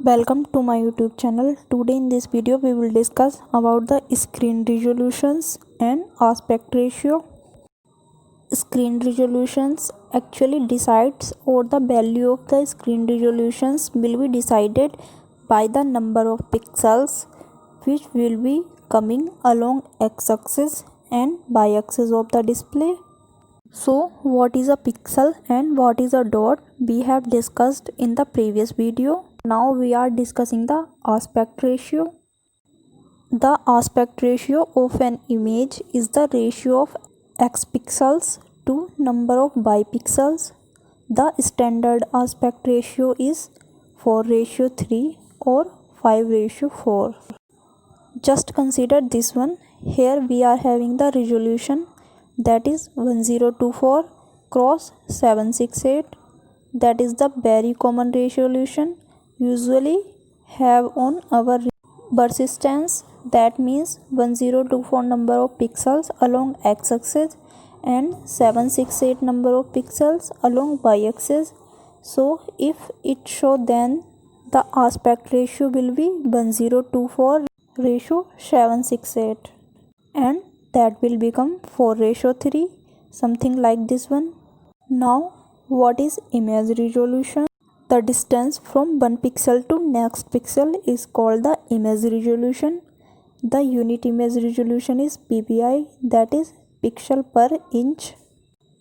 Welcome to my YouTube channel. Today in this video we will discuss about the screen resolutions and aspect ratio. Screen resolutions actually decides, or the value of the screen resolutions will be decided by the number of pixels which will be coming along x-axis and y-axis of the display. So what is a pixel and what is a dot we have discussed in the previous video. Now we are discussing the aspect ratio. The aspect ratio of an image is the ratio of x pixels to number of y pixels. The standard aspect ratio is 4:3 or 5:4. Just consider this one. Here we are having the resolution, that is 1024 cross 768. That is the very common resolution usually have on our persistence. That means 1024 number of pixels along x-axis and 768 number of pixels along y-axis. So if it show, then the aspect ratio will be 1024 ratio 768, and that will become 4:3, something like this one. Now what is image resolution? The distance from one pixel to next pixel is called the image resolution. The unit image resolution is ppi, that is pixel per inch.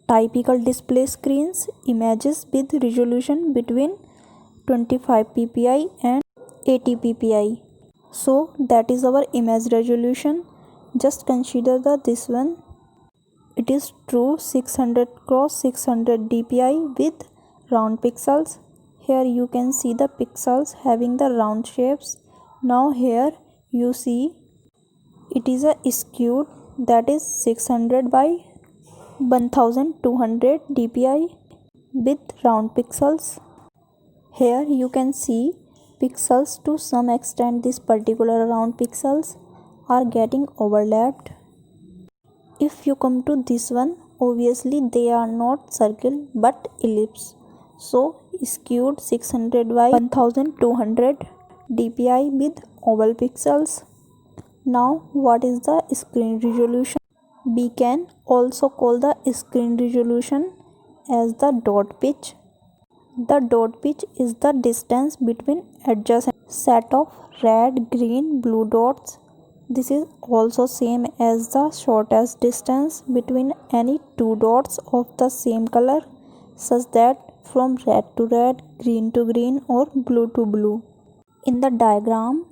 Typical display screens images with resolution between 25 ppi and 80 ppi. So that is our image resolution. Just consider this one. It is true 600 cross 600 dpi with round pixels. Here you can see the pixels having the round shapes. Now here you see it is a skewed, that is 600 by 1200 dpi with round pixels. Here you can see pixels, to some extent this particular round pixels are getting overlapped. If you come to this one, obviously they are not circle but ellipse. So skewed 600 by 1200 dpi with oval pixels. Now what is the screen resolution? We can also call the screen resolution as the dot pitch. The dot pitch is the distance between adjacent set of red, green, blue dots. This is also same as the shortest distance between any two dots of the same color, such that from red to red, green to green, or blue to blue. In the diagram,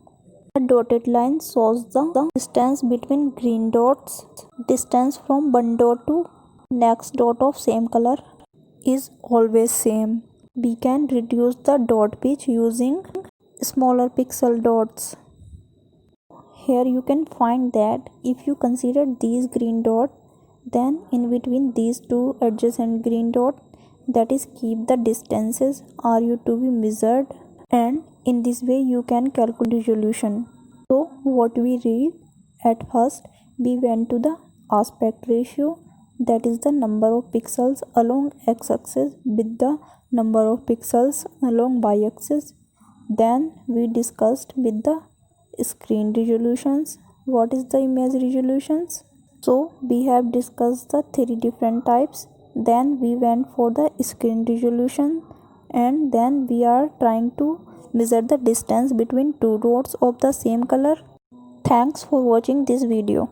the dotted line shows the distance between green dots. Distance from one dot to next dot of same color is always same. We can reduce the dot pitch using smaller pixel dots. Here you can find that if you consider these green dot, then in between these two adjacent green dot, that is keep the distances are you to be measured, and in this way you can calculate resolution. So what we read at first, we went to the aspect ratio, that is the number of pixels along x-axis with the number of pixels along y-axis. Then we discussed with the screen resolutions what is the image resolutions. So we have discussed the three different types. Then we went for the screen resolution, and then we are trying to measure the distance between two dots of the same color. Thanks for watching this video.